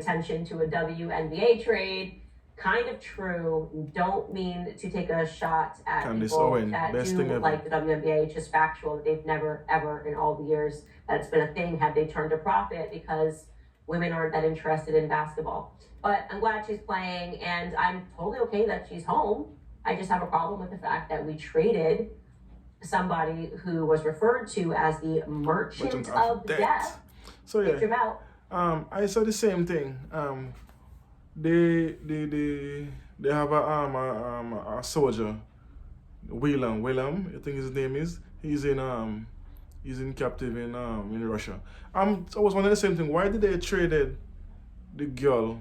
attention to a WNBA trade. Kind of true. Don't mean to take a shot at Candace people Owen, that best do thing ever. like the WNBA. It's just factual. They've never, ever in all the years that it's been a thing have they turned a profit because women aren't that interested in basketball. But I'm glad she's playing, and I'm totally okay that she's home. I just have a problem with the fact that we traded somebody who was referred to as the merchant of death. So yeah, Victor Bout. I saw the same thing. They have a soldier, William, I think his name is. He's in captive in Russia. I was wondering the same thing. Why did they trade the girl,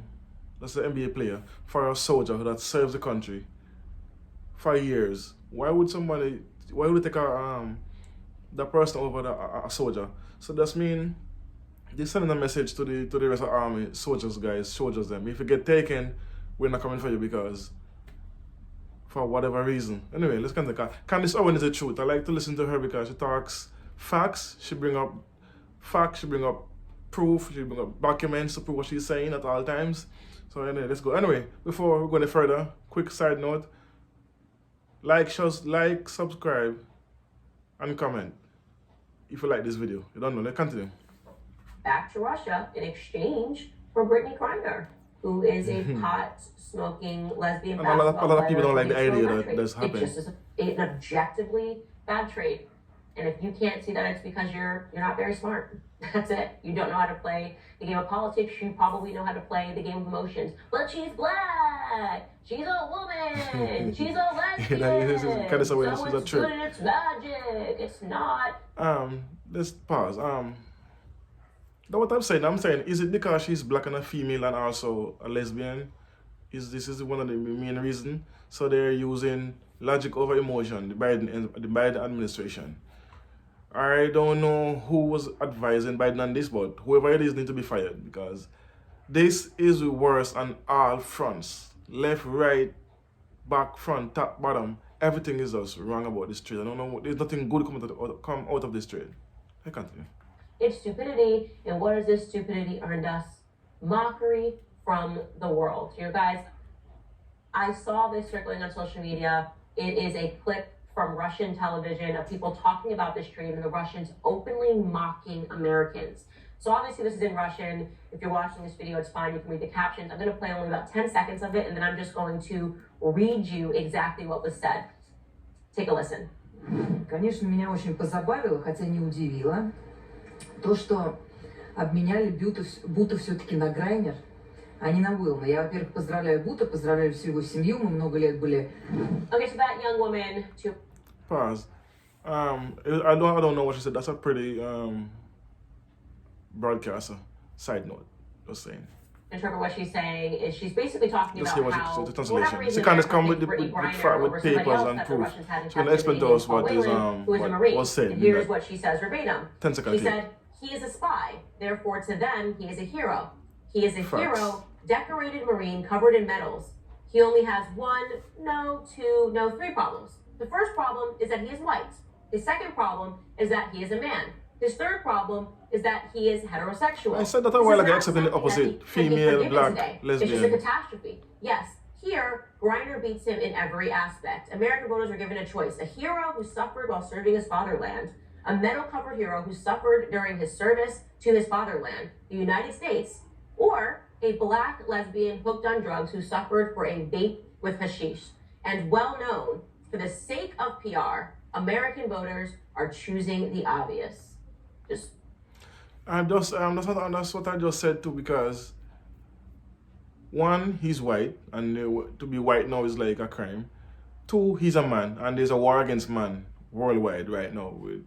that's the NBA player, for a soldier that serves the country for years? Why would they take the person over a soldier? So that's mean they're sending a message to the rest of the army, soldiers them. If you get taken, we're not coming for you because for whatever reason. Anyway, let's continue. Candace Owen is the truth. I like to listen to her because she talks facts, she bring up proof, she bring up documents to prove what she's saying at all times. So anyway, let's go. Anyway, before we go any further, quick side note. Like, subscribe, and comment if you like this video. You don't know, let's continue. Back to Russia in exchange for Brittany Griner, who is a pot-smoking lesbian and a lot of people don't like the idea that that's happening. It's just an objectively bad trade. And if you can't see that, it's because you're not very smart. That's it. You don't know how to play the game of politics. You probably know how to play the game of emotions. But she's black. She's a woman. She's a lesbian. So it's good and it's magic. It's not. Let's pause. What I'm saying, is it because she's black and a female and also a lesbian? This is one of the main reasons? So they're using logic over emotion, the Biden administration. I don't know who was advising Biden on this, but whoever it is needs to be fired because this is worse on all fronts. Left, right, back, front, top, bottom. Everything is just wrong about this trade. I don't know. There's nothing good come out of this trade. I continue. It's stupidity, and what has this stupidity earned us? Mockery from the world. You guys, I saw this circling on social media. It is a clip from Russian television of people talking about this trade and the Russians openly mocking Americans. So obviously this is in Russian. If you're watching this video, it's fine. You can read the captions. I'm going to play only about 10 seconds of it, and then I'm just going to read you exactly what was said. Take a listen. Конечно, меня очень позабавило, хотя не удивило, то, что обменяли Бута все-таки на Грайнер, а не на Уилма. Я, во-первых, поздравляю Бута, поздравляю всю его семью. Мы много лет были... Okay, so that young woman to... Pause. I don't know what she said. That's a pretty broadcaster. Side note, just saying. Interpret what she's saying is she's basically talking about how the translation. She kind of come with papers and proof. She's gonna explain to us what is was said. Here's what she says verbatim. 10 seconds. She said, "He is a spy. Therefore, to them, he is a hero. He is a hero, decorated Marine, covered in medals. He only has three problems. The first problem is that he is white. His second problem is that he is a man. His third problem is that he is heterosexual." I said that a while ago, except in the opposite, female, black, lesbian. It's just a catastrophe. Yes, here, Griner beats him in every aspect. American voters are given a choice. A hero who suffered while serving his fatherland. A medal-covered hero who suffered during his service to his fatherland, the United States. Or a black lesbian hooked on drugs who suffered for a vape with hashish. And well known, for the sake of PR, American voters are choosing the obvious. That's what I just said too, because one, he's white, and to be white now is like a crime. Two, he's a man, and there's a war against man worldwide right now, with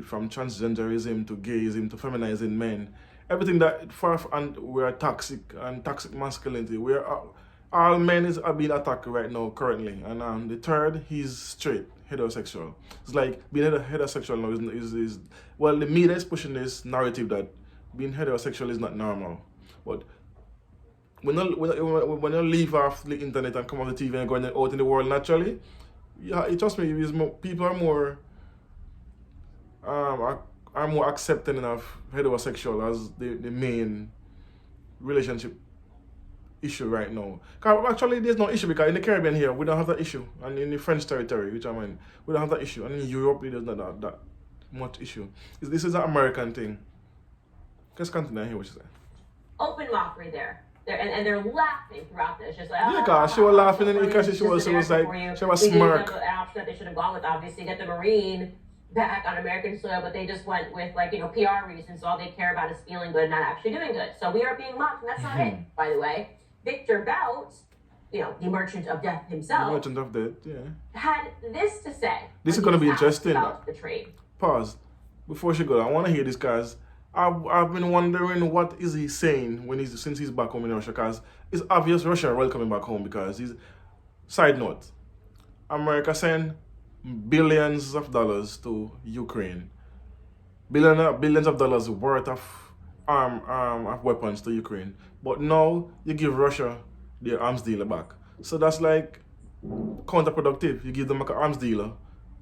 from transgenderism to gayism to feminizing men, everything that and we're toxic and toxic masculinity. We're all men are being attacked right now currently, and the third, he's straight. Heterosexual. It's like being heterosexual now is well, the media is pushing this narrative that being heterosexual is not normal. But when you leave off the internet and come on the TV and go out in the world naturally, yeah, trust me, people are more accepting of heterosexual as the main relationship issue right now. Actually, there's no issue because in the Caribbean here, we don't have that issue. And in the French territory, which I mean, we don't have that issue. And in Europe, there's not that much issue. This is an American thing. Let's continue here, what you say. Open mockery there. And they're laughing throughout this, just like, Yeah, cause she was laughing and because she was like, she was we smirk. gave them an option that they should have gone with, obviously, get the Marine back on American soil, but they just went with, like, PR reasons, so all they care about is feeling good, not actually doing good. So we are being mocked, and that's not it, by the way. Victor Bout, the Merchant of Death himself, Merchant of Death, yeah. had this to say. This is going to be interesting. About the trade. Pause. Before she goes, I want to hear this, guys. I've been wondering what is he saying since he's back home in Russia, because it's obvious Russia are welcoming back home because he's. Side note, America sent billions of dollars to Ukraine, billions of dollars worth of of weapons to Ukraine, but now you give Russia their arms dealer back. So that's like counterproductive. You give them an arms dealer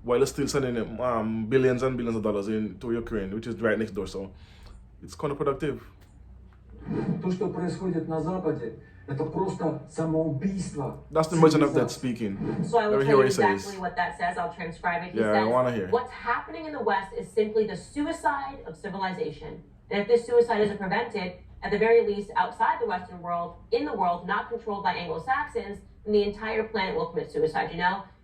while they're still sending them billions and billions of dollars into Ukraine, which is right next door. So it's counterproductive. То, что происходит на Западе, это просто самоубийство. That's the Merchant of Death speaking. So I will Let me tell hear you what he exactly says. what that says. I'll transcribe it. He Yeah, I says, wanna hear. what's happening in the West is simply the suicide of civilization. And if this suicide isn't prevented, at the very least, outside the Western world, in the world not controlled by Anglo-Saxons, then the entire planet will commit suicide,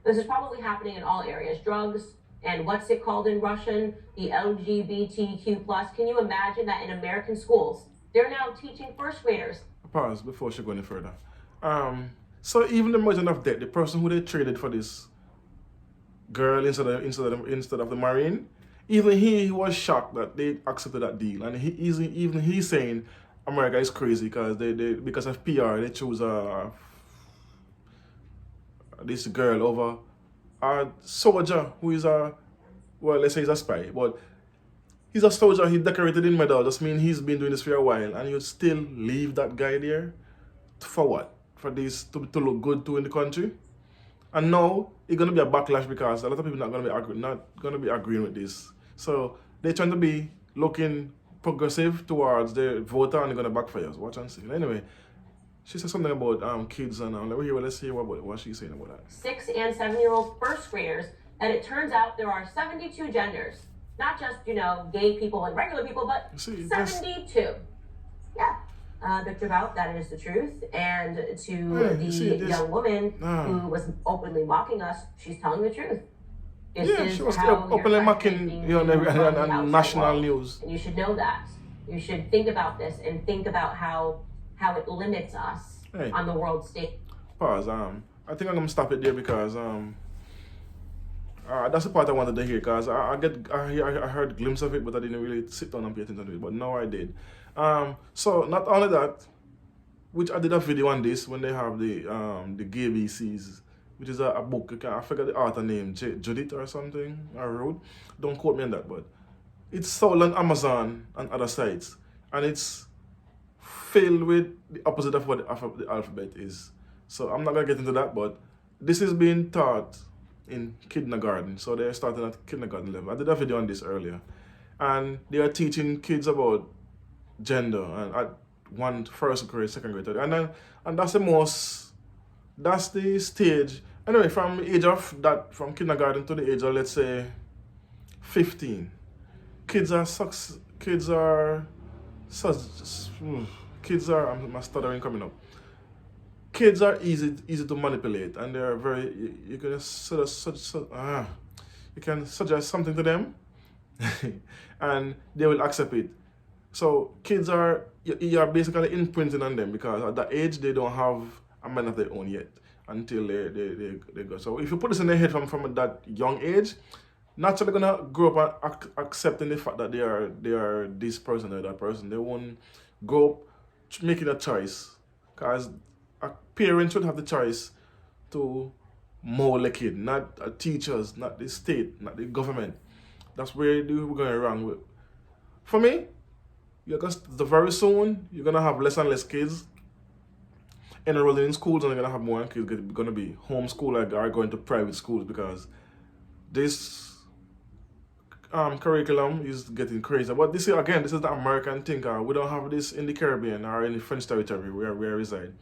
This is probably happening in all areas. Drugs, and what's it called in Russian? The LGBTQ+. Can you imagine that in American schools, they're now teaching first graders? Pause before she go any further. So even the Merchant of Death, the person who they traded for this girl instead of the Marine, even he was shocked that they accepted that deal, and he's saying America is crazy because because of PR they chose this girl over a soldier who is let's say he's a spy, but he's a soldier. He decorated in medal. Just mean he's been doing this for a while, and you still leave that guy there for what? For this to look good too in the country. And now it's gonna be a backlash because a lot of people not gonna be agreeing with this. So they're trying to be looking progressive towards the voter, and they're gonna backfire. Watch and see. Anyway, she said something about kids, and let's hear what she's saying about that. 6 and 7-year-old first graders, and it turns out there are 72 genders. Not just, gay people and regular people, but 72. Yeah. Victor Bout, that is the truth. And to the young woman who was openly mocking us, she's telling the truth. She was openly mocking on national news. And you should know that. You should think about this and think about how it limits us on the world stage. Pause. I think I'm gonna stop it there because that's the part I wanted to hear because I heard a glimpse of it, but I didn't really sit down and pay attention to it. But now I did. So not only that, which I did a video on this when they have the Gay BCs, which is a book. I forget the author name, Judith or something. I wrote. Don't quote me on that, but it's sold on Amazon and other sites, and it's filled with the opposite of what the alphabet is. So I'm not gonna get into that, but this is being taught in kindergarten. So they're starting at kindergarten level. I did a video on this earlier, and they are teaching kids about gender and at first grade, second grade, third, and that's the stage. Anyway, from kindergarten to the age of, let's say, 15, kids are I'm stuttering coming up. Kids are easy to manipulate, and they're you can suggest something to them and they will accept it. So kids you're basically imprinting on them because at that age they don't have a mind of their own yet until they go. So if you put this in their head from that young age, naturally gonna grow up accepting the fact that they are this person or that person. They won't grow up making a choice, because a parent should have the choice to mold a kid, not teachers, not the state, not the government. That's where we're going wrong with. For me, very soon you're gonna have less and less kids enrolling in schools, and you're gonna have more kids gonna be homeschooled or going to private schools because this curriculum is getting crazy. But this is again, this is the American thing. We don't have this in the Caribbean or in the French territory where we reside.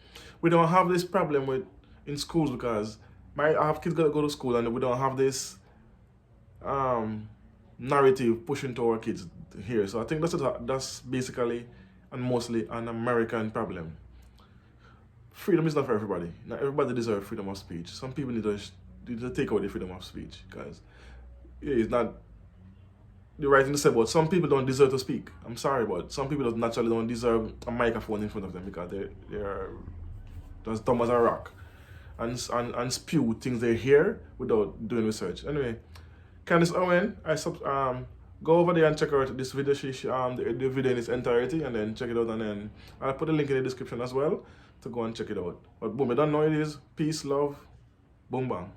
We don't have this problem with in schools because I have kids that go to school and we don't have this narrative pushing to our kids here. So I think that's basically and mostly an American problem. Freedom is not for everybody. Not everybody deserves freedom of speech. Some people need to take away the freedom of speech because it's not the right thing to say, but some people don't deserve to speak. I'm sorry, but some people naturally don't deserve a microphone in front of them because they're as dumb as a rock and spew things they hear without doing research. Anyway, Candace Owen, go over there and check out this video. The video in its entirety, and then check it out. And then I'll put a link in the description as well to go and check it out. But boom, I don't know it is. Peace, love, boom, bang.